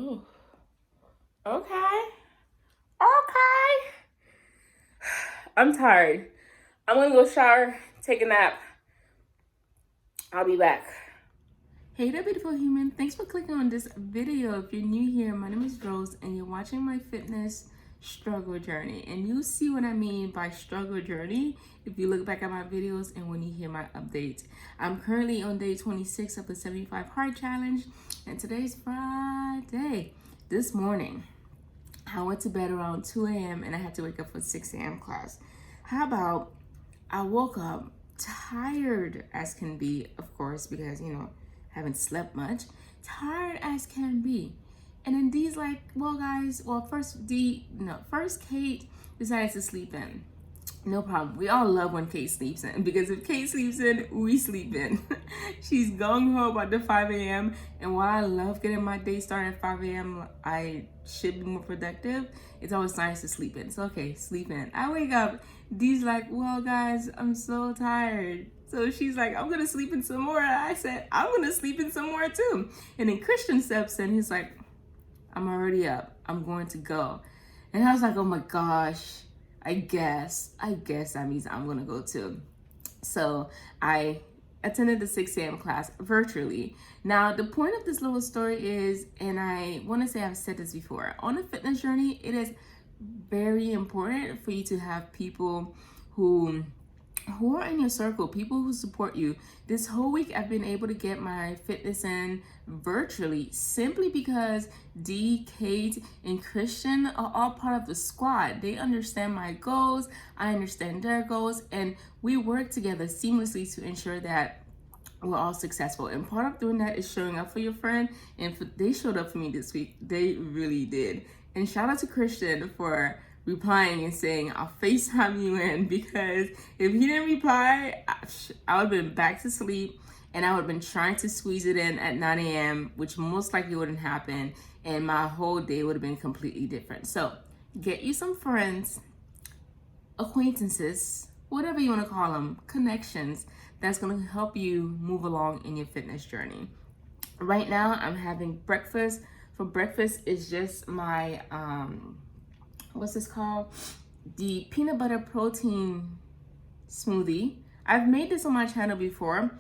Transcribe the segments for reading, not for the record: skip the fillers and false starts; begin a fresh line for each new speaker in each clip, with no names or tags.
Oh, okay. Okay. I'm tired. I'm gonna go shower, take a nap. I'll be back. Hey there, beautiful human. Thanks for clicking on this video. If you're new here, my name is Rose and you're watching my fitness struggle journey. And you'll see what I mean by struggle journey if you look back at my videos and when you hear my updates. I'm currently on day 26 of the 75 hard challenge, and today's Friday. This morning, I went to bed around 2 a.m. and I had to wake up for 6 a.m. class. How about I woke up tired as can be, of course, because, haven't slept much, tired as can be. And then D's like, well, guys, first Kate decides to sleep in. No problem. We all love when Kate sleeps in, because if Kate sleeps in, we sleep in. She's gung-ho about the 5 a.m. And while I love getting my day started at 5 a.m., I should be more productive. It's always nice to sleep in. So, okay, sleep in. I wake up. D's like, well, guys, I'm so tired. So she's like, I'm going to sleep in some more. And I said, I'm going to sleep in some more too. And then Christian steps in. He's like, I'm already up. I'm going to go. And I was like, oh my gosh. I guess that means I'm gonna go too. So I attended the 6 a.m. class virtually. Now, the point of this little story is, and I wanna say I've said this before, on a fitness journey, it is very important for you to have people who are in your circle, people who support you. This whole week I've been able to get my fitness in virtually simply because D, Kate, and Christian are all part of the squad. They understand my goals, I understand their goals, and we work together seamlessly to ensure that we're all successful. And part of doing that is showing up for your friend, and they showed up for me this week. They really did. And shout out to Christian for replying and saying, I'll FaceTime you in, because if he didn't reply, I would have been back to sleep and I would have been trying to squeeze it in at 9 a.m., which most likely wouldn't happen, and my whole day would have been completely different. So get you some friends, acquaintances, whatever you want to call them, connections, that's going to help you move along in your fitness journey. Right now, I'm having breakfast. For breakfast, it's just my, what's this called? The peanut butter protein smoothie. I've made this on my channel before.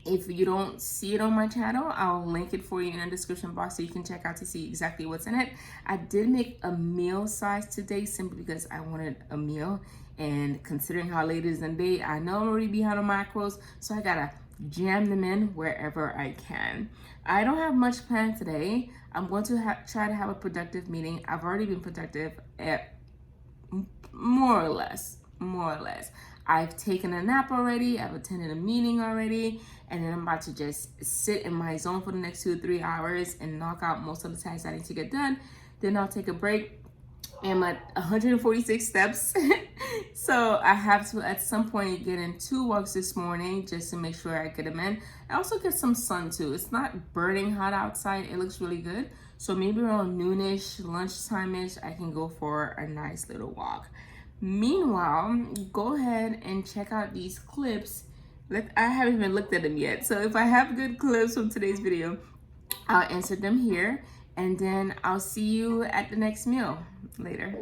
If you don't see it on my channel, I'll link it for you in the description box so you can check out to see exactly what's in it. I did make a meal size today simply because I wanted a meal, and considering how late it is in the day, I know I'm already behind on macros, so I gotta jam them in wherever I can. I don't have much planned today. I'm going to try to have a productive meeting. I've already been productive at more or less. I've taken a nap already. I've attended a meeting already. And then I'm about to just sit in my zone for the next 2 to 3 hours and knock out most of the tasks I need to get done. Then I'll take a break. I'm at 146 steps. So I have to at some point get in 2 walks this morning just to make sure I get them in. I also get some sun too. It's not burning hot outside. It looks really good. So maybe around noonish, lunchtime-ish, I can go for a nice little walk. Meanwhile, go ahead and check out these clips. I haven't even looked at them yet. So if I have good clips from today's video, I'll insert them here. And then I'll see you at the next meal later.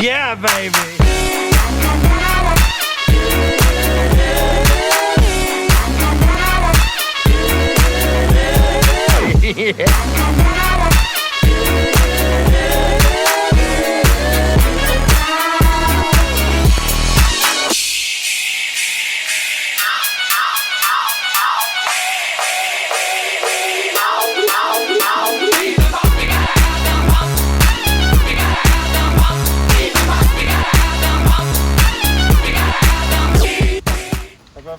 Yeah, baby.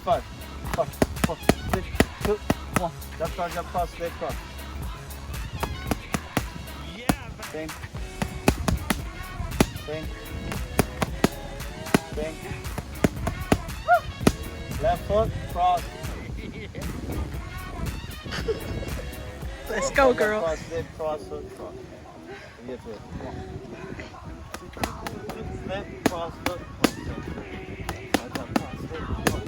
Five, 4, 3, 2, One. Jump cross, straight cross. Same. Same. Same. Left foot, cross.
Let's go, girl.
Cross, slip, cross, foot, cross. Get to it. Slip, cross, foot, cross. Cross, slip, cross.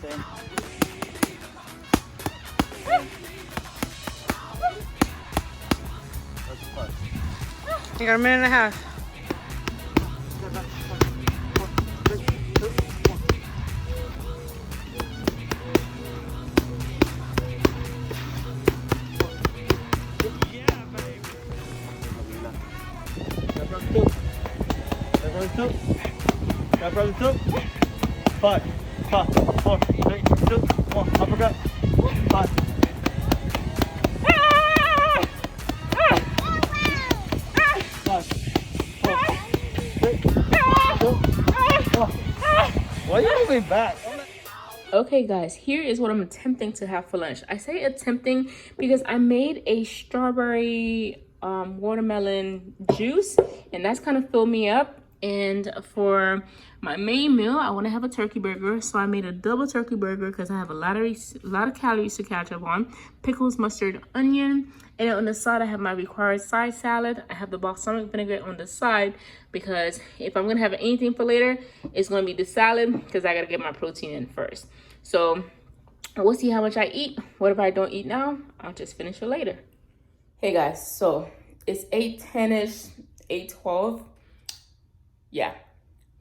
Same. Let's push.
You got a minute and a half.
Jump from two. 5, 4, 3, 2, 1. Uppercut. 5. Why are you moving back?
Okay guys, here is what I'm attempting to have for lunch. I say attempting because I made a strawberry watermelon juice, and that's kind of filled me up. And for my main meal, I want to have a turkey burger, so I made a double turkey burger because I have a lot of calories to catch up on. Pickles, mustard, onion, and then on the side I have my required side salad. I have the balsamic vinaigrette on the side because if I'm gonna have anything for later, it's gonna be the salad because I gotta get my protein in first. So we'll see how much I eat. Whatever I don't eat now, I'll just finish it later. Hey guys, so it's 8:10ish, 8:12. Yeah.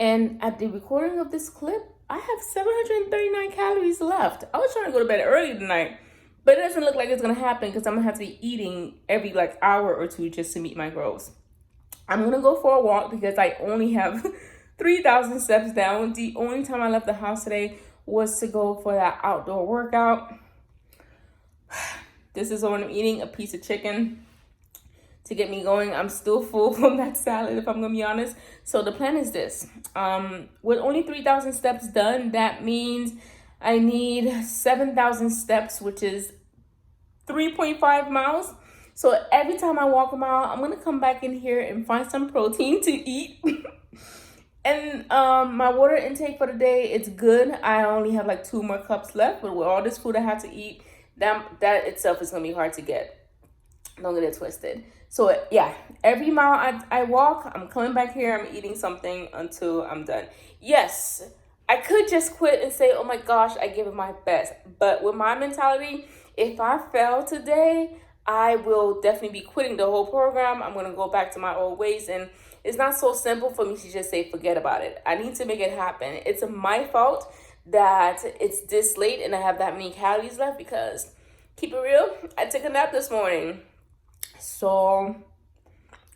And at the recording of this clip, I have 739 calories left. I was trying to go to bed early tonight, but it doesn't look like it's gonna happen because I'm gonna have to be eating every like hour or two just to meet my goals. I'm gonna go for a walk because I only have 3,000 steps down. The only time I left the house today was to go for that outdoor workout. This is what I'm eating, a piece of chicken to get me going. I'm still full from that salad, if I'm gonna be honest. So the plan is this. With only 3,000 steps done, that means I need 7,000 steps, which is 3.5 miles. So every time I walk a mile, I'm gonna come back in here and find some protein to eat. And my water intake for the day, it's good. I only have like 2 more cups left, but with all this food I have to eat, that itself is gonna be hard to get. Don't get it twisted. So yeah, every mile I walk, I'm coming back here, I'm eating something until I'm done. Yes, I could just quit and say, oh my gosh, I gave it my best. But with my mentality, if I fail today, I will definitely be quitting the whole program. I'm gonna go back to my old ways, and it's not so simple for me to just say, forget about it. I need to make it happen. It's my fault that it's this late and I have that many calories left because, keep it real, I took a nap this morning. So,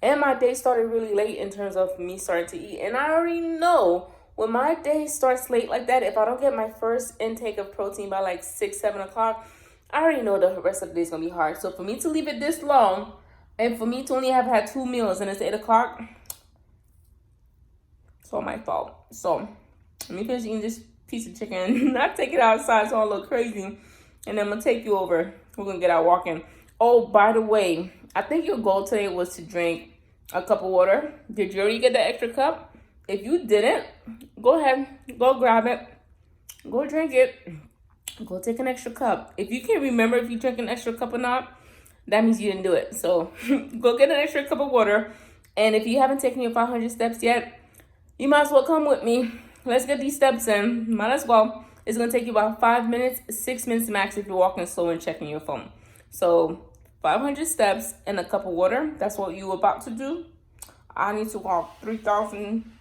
and my day started really late in terms of me starting to eat. And I already know when my day starts late like that, if I don't get my first intake of protein by like 6, 7 o'clock, I already know the rest of the day is going to be hard. So for me to leave it this long, and for me to only have had 2 meals and it's 8 o'clock, it's all my fault. So let me finish eating this piece of chicken. Not take it outside so I look crazy. And then I'm going to take you over. We're going to get out walking. Oh, by the way, I think your goal today was to drink a cup of water. Did you already get the extra cup? If you didn't, go ahead. Go grab it. Go drink it. Go take an extra cup. If you can't remember if you drank an extra cup or not, that means you didn't do it. So go get an extra cup of water. And if you haven't taken your 500 steps yet, you might as well come with me. Let's get these steps in. Might as well. It's going to take you about 5 minutes, 6 minutes max if you're walking slow and checking your phone. So 500 steps and a cup of water. That's what you're about to do. I need to walk 3,000,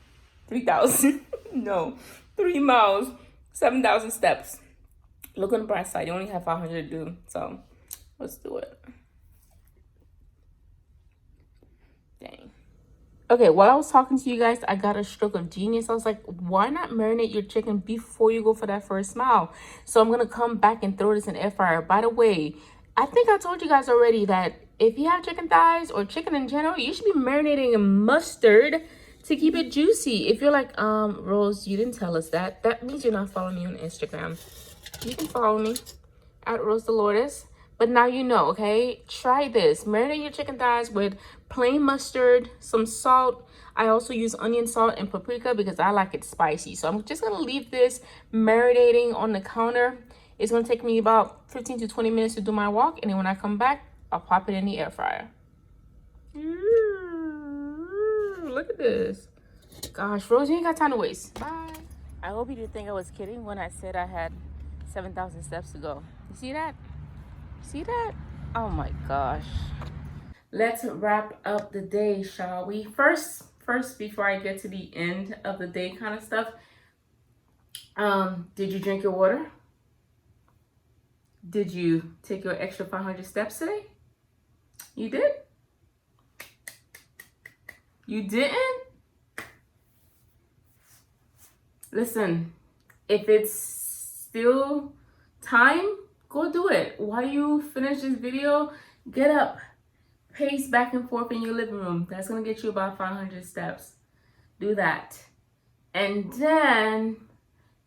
no, 3 miles, 7,000 steps. Look on the bright side. You only have 500 to do. So let's do it. Dang. Okay, while I was talking to you guys, I got a stroke of genius. I was like, why not marinate your chicken before you go for that first mile? So I'm going to come back and throw this in the air fryer. By the way, I think I told you guys already that if you have chicken thighs or chicken in general, you should be marinating in mustard to keep it juicy. If you're like, Rose, you didn't tell us that. That means you're not following me on Instagram. You can follow me at Rose Dolores. But now you know, okay? Try this. Marinate your chicken thighs with plain mustard, some salt. I also use onion salt and paprika because I like it spicy. So I'm just gonna leave this marinating on the counter. It's gonna take me about 15 to 20 minutes to do my walk. And then when I come back, I'll pop it in the air fryer. Look at this. Gosh, Rose, you ain't got time to waste. Bye. I hope you didn't think I was kidding when I said I had 7,000 steps to go. You see that? See that? Oh my gosh. Let's wrap up the day, shall we? First, before I get to the end of the day kind of stuff, did you drink your water? Did you take your extra 500 steps today? You did? You didn't? Listen, if it's still time, go do it. While you finish this video, get up, pace back and forth in your living room. That's gonna get you about 500 steps. Do that. And then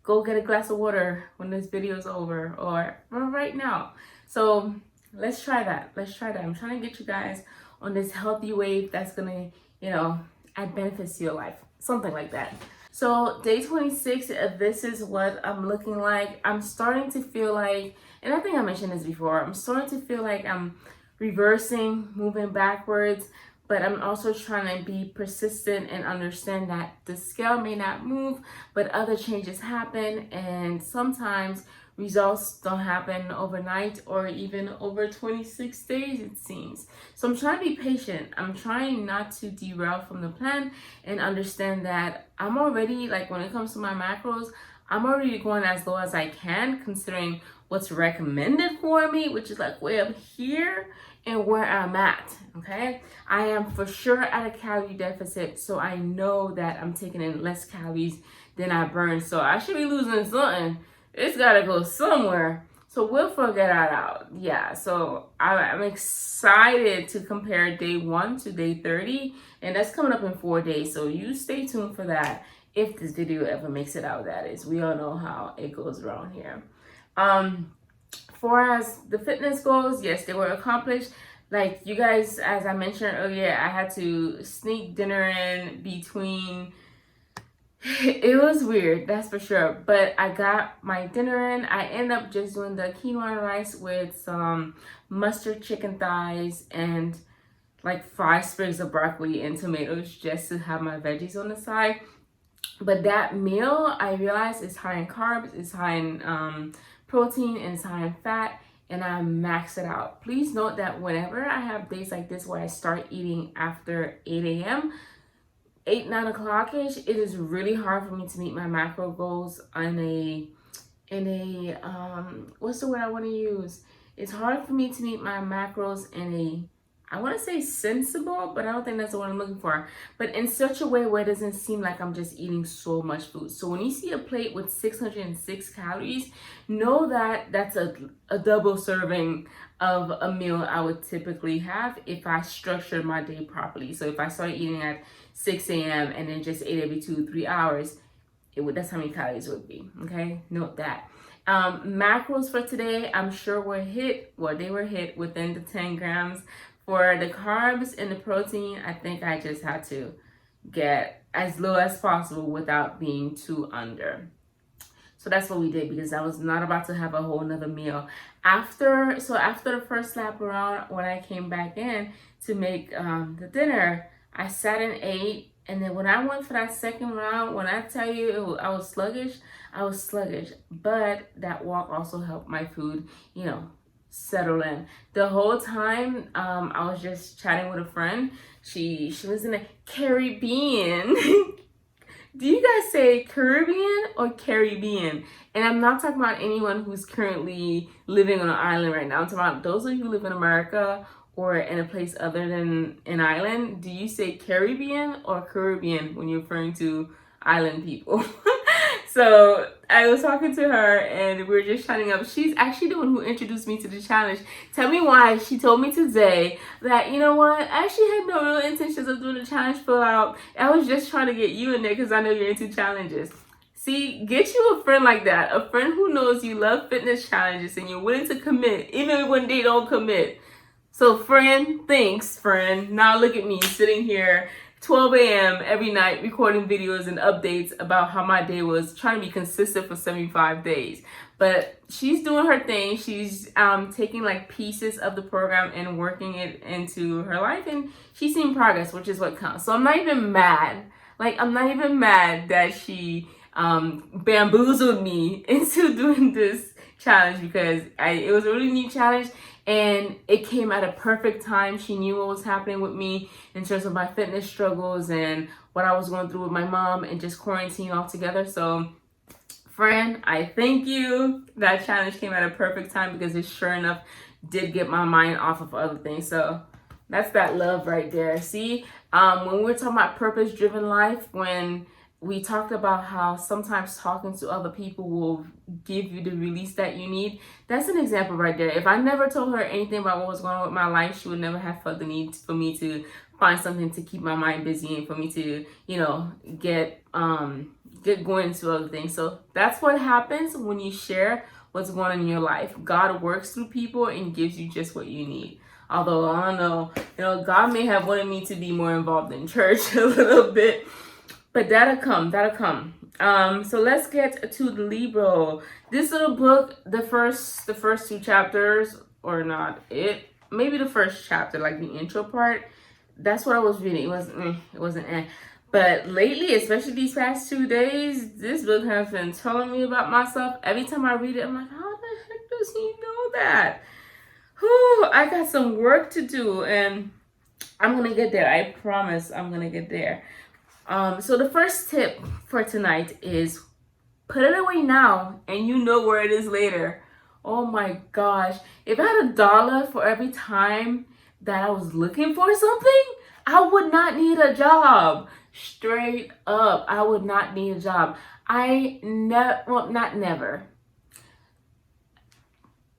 go get a glass of water when this video is over, or right now. So let's try that. I'm trying to get you guys on this healthy wave that's gonna, add benefits to your life. Something like that. So day 26, this is what I'm looking like. I'm starting to feel like, and I think I mentioned this before, I'm starting to feel like I'm reversing, moving backwards, but I'm also trying to be persistent and understand that the scale may not move, but other changes happen, and sometimes results don't happen overnight or even over 26 days, it seems. So I'm trying to be patient. I'm trying not to derail from the plan and understand that I'm already, like when it comes to my macros, I'm already going as low as I can considering what's recommended for me, which is like way up here and where I'm at, okay? I am for sure at a calorie deficit, so I know that I'm taking in less calories than I burn. So I should be losing something. It's gotta go somewhere. So we'll figure that out. Yeah, so I'm excited to compare day 1 to day 30, and that's coming up in 4 days. So you stay tuned for that if this video ever makes it out, that is. We all know how it goes around here. Far as the fitness goals, yes, they were accomplished. Like you guys, as I mentioned earlier, I had to sneak dinner in between. It was weird, that's for sure. But I got my dinner in. I ended up just doing the quinoa rice with some mustard chicken thighs and like 5 sprigs of broccoli and tomatoes just to have my veggies on the side. But that meal, I realized, is high in carbs, it's high in protein, and it's high in fat, and I maxed it out. Please note that whenever I have days like this where I start eating after 8 a.m., 9 o'clock-ish, it is really hard for me to meet my macro goals in a what's the word I want to use? It's hard for me to meet my macros in a, I want to say sensible, but I don't think that's the word I'm looking for. But in such a way where it doesn't seem like I'm just eating so much food. So when you see a plate with 606 calories, know that that's a double serving of a meal I would typically have if I structured my day properly. So if I started eating at 6 a.m. and then just ate every 2-3 hours, that's how many calories it would be. Okay, note that. Macros for today, I'm sure they were hit within the 10 grams. For the carbs and the protein, I think I just had to get as low as possible without being too under. So that's what we did, because I was not about to have a whole nother meal. After the first lap around, when I came back in to make the dinner, I sat and ate. And then when I went for that second round, when I tell you I was sluggish. But that walk also helped my food, settle in. The whole time I was just chatting with a friend. She was in the Caribbean. Do you guys say Caribbean or Caribbean? And I'm not talking about anyone who's currently living on an island right now. I'm talking about those of you who live in America or in a place other than an island. Do you say Caribbean or Caribbean when you're referring to island people? So I was talking to her and we were just chatting up. She's actually the one who introduced me to the challenge. Tell me why. She told me today that, you know what, I actually had no real intentions of doing the challenge full out. I was just trying to get you in there because I know you're into challenges. See, get you a friend like that. A friend who knows you love fitness challenges and you're willing to commit, even when they don't commit. So friend, thanks friend. Now look at me sitting here 12 a.m. every night recording videos and updates about how my day was, trying to be consistent for 75 days. But she's doing her thing. She's taking like pieces of the program and working it into her life, and she's seeing progress, which is what counts. So I'm not even mad. Like, I'm not even mad that she bamboozled me into doing this challenge, because it was a really neat challenge. And it came at a perfect time. She knew what was happening with me in terms of my fitness struggles and what I was going through with my mom and just quarantine altogether. So, friend, I thank you. That challenge came at a perfect time because it sure enough did get my mind off of other things. So that's that love right there. See, when we're talking about purpose-driven life, when we talked about how sometimes talking to other people will give you the release that you need. That's an example right there. If I never told her anything about what was going on with my life, she would never have felt the need for me to find something to keep my mind busy and for me to, you know, get going into other things. So that's what happens when you share what's going on in your life. God works through people and gives you just what you need. Although, I don't know, you know, God may have wanted me to be more involved in church a little bit. But that'll come. So let's get to the Libro. This little book, the first two chapters, or not it, maybe the first chapter, like the intro part. That's what I was reading. It wasn't. But lately, especially these past 2 days, this book has been telling me about myself. Every time I read it, I'm like, how the heck does he know that? Whew, I got some work to do, and I'm gonna get there. I promise, I'm gonna get there. So the first tip for tonight is put it away now and you know where it is later. Oh my gosh. If I had $1 for every time that I was looking for something, I would not need a job. Straight up, I would not need a job. Not never.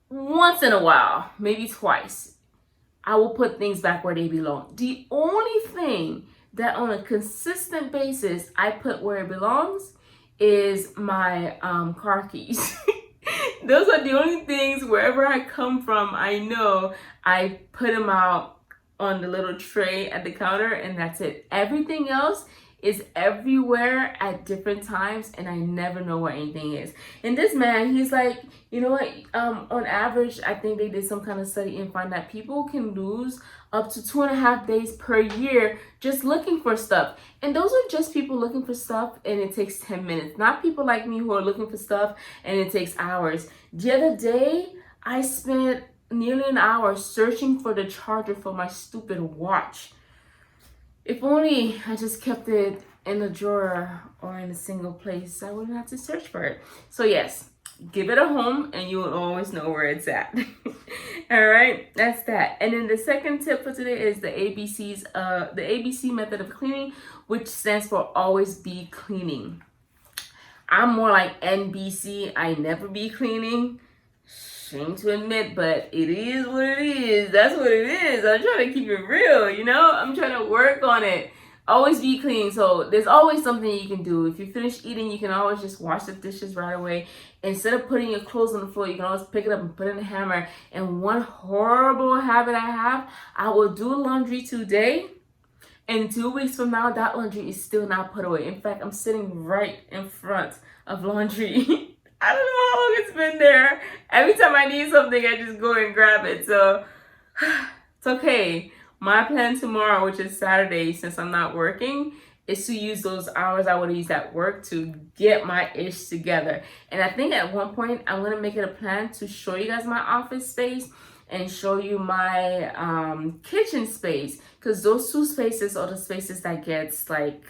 Once in a while, maybe twice, I will put things back where they belong. The only thing that on a consistent basis I put where it belongs is my car keys. Those are the only things, wherever I come from, I know I put them out on the little tray at the counter, and that's it. Everything else is everywhere at different times, and I never know where anything is. And this man, he's like, you know what, on average, I think they did some kind of study and find that people can lose up to 2.5 days per year just looking for stuff. And those are just people looking for stuff and it takes 10 minutes. Not people like me who are looking for stuff and it takes hours. The other day, I spent nearly an hour searching for the charger for my stupid watch. If only I just kept it in a drawer or in a single place, I wouldn't have to search for it. So yes, give it a home and you will always know where it's at. All right, that's that. And then the second tip for today is the ABC method of cleaning, which stands for always be cleaning. I'm more like NBC, I never be cleaning. Shame to admit, but it is what it is. That's what it is. I'm trying to keep it real, you know? I'm trying to work on it. Always be clean. So there's always something you can do. If you finish eating, you can always just wash the dishes right away. Instead of putting your clothes on the floor, you can always pick it up and put it in a hammer. And one horrible habit I have, I will do laundry today. And 2 weeks from now, that laundry is still not put away. In fact, I'm sitting right in front of laundry. I don't know how long it's been there. Every time I need something, I just go and grab it. So it's okay. My plan tomorrow, which is Saturday, since I'm not working, is to use those hours I would have used at work to get my ish together. And I think at one point, I'm going to make it a plan to show you guys my office space and show you my kitchen space. Because those two spaces are the spaces that gets like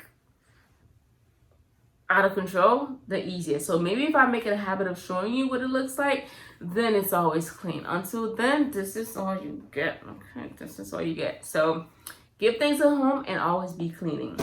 out of control the easiest. So maybe if I make it a habit of showing you what it looks like, then it's always clean. Until then, this is all you get. Okay, this is all you get. So give things a home and always be cleaning.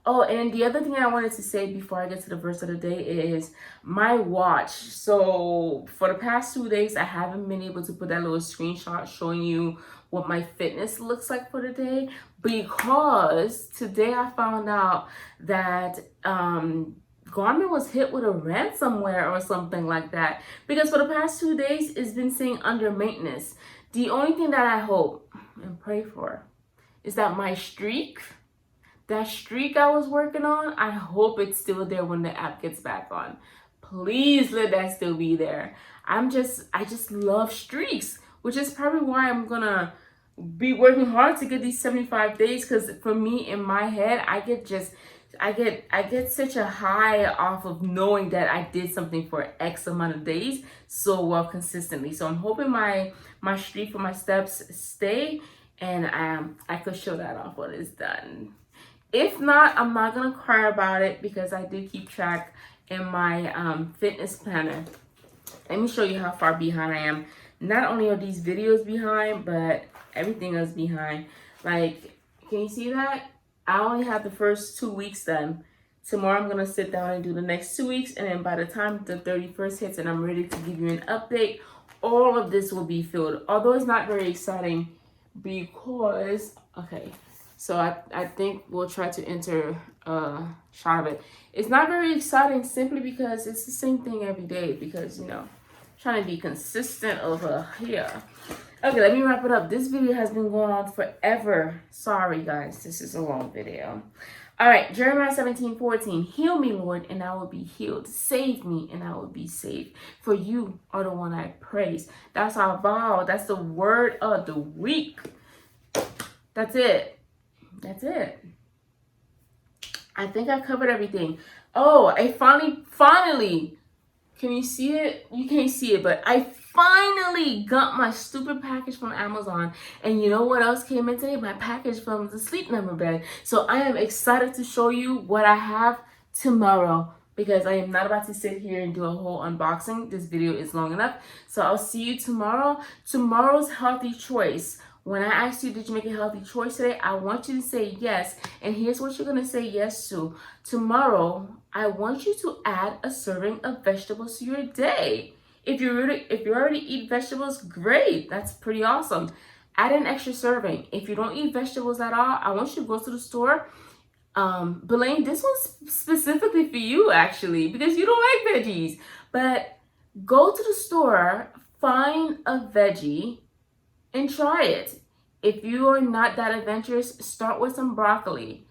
Oh, and the other thing I wanted to say before I get to the verse of the day is my watch. So for the past 2 days, I haven't been able to put that little screenshot showing you what my fitness looks like for the day, because today I found out that Garmin was hit with a ransomware or something like that, because for the past 2 days it's been saying under maintenance. The only thing that I hope and pray for is that my streak, that streak I was working on, I hope it's still there when the app gets back on. Please let that still be there. I just love streaks, which is probably why I'm gonna be working hard to get these 75 days, because for me, in my head, I get such a high off of knowing that I did something for X amount of days so well consistently. So I'm hoping my streak for my steps stay, and I could show that off when it's done. If not, I'm not gonna cry about it, because I do keep track in my fitness planner. Let me show you how far behind I am. Not only are these videos behind, but everything else behind. Like, can you see that? I only have the first 2 weeks done. Tomorrow I'm gonna sit down and do the next 2 weeks, and then by the time the 31st hits and I'm ready to give you an update, all of this will be filled. Although it's not very exciting, because so I think we'll try to enter a shot of it. It's not very exciting simply because it's the same thing every day, because, trying to be consistent over here. Okay, let me wrap it up. This video has been going on forever. Sorry, guys. This is a long video. All right, Jeremiah 17:14. Heal me, Lord, and I will be healed. Save me, and I will be saved. For you are the one I praise. That's our vow. That's the word of the week. That's it. That's it. I think I covered everything. Oh, I finally, can you see it? You can't see it, but I finally got my stupid package from Amazon. And you know what else came in today? My package from the Sleep Number bed. So I am excited to show you what I have tomorrow, because I am not about to sit here and do a whole unboxing. This video is long enough. So I'll see you tomorrow. Tomorrow's healthy choice. When I asked you, did you make a healthy choice today? I want you to say yes. And here's what you're going to say yes to. Tomorrow, I want you to add a serving of vegetables to your day. If you already eat vegetables, great. That's pretty awesome. Add an extra serving. If you don't eat vegetables at all, I want you to go to the store. Belaine, this one's specifically for you, actually, because you don't like veggies. But go to the store, find a veggie, and try it. If you are not that adventurous, start with some broccoli.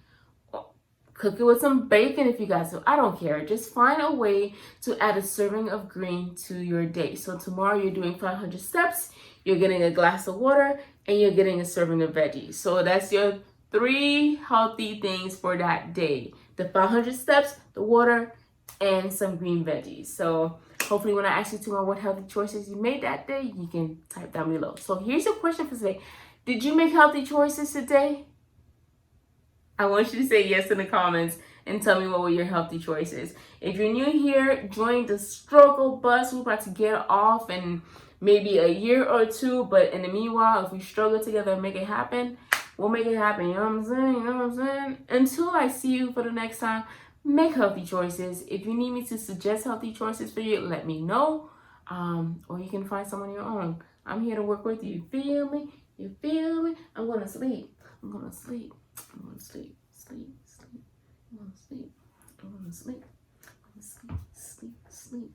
Cook it with some bacon if you got to. I don't care. Just find a way to add a serving of green to your day. So tomorrow you're doing 500 steps, you're getting a glass of water, and you're getting a serving of veggies. So that's your 3 healthy things for that day. The 500 steps, the water, and some green veggies. So hopefully when I ask you tomorrow what healthy choices you made that day, you can type down below. So here's your question for today. Did you make healthy choices today? I want you to say yes in the comments and tell me what were your healthy choices. If you're new here, join the struggle bus. We're about to get off in maybe a year or 2. But in the meanwhile, if we struggle together and make it happen, we'll make it happen. You know what I'm saying? You know what I'm saying? Until I see you for the next time, make healthy choices. If you need me to suggest healthy choices for you, let me know. Or you can find some on your own. I'm here to work with you. You feel me? You feel me? I'm going to sleep. I'm going to sleep. I'm going to sleep. Sleep. Sleep. I'm going to sleep. I'm going to sleep. I'm going to sleep. Sleep. Sleep.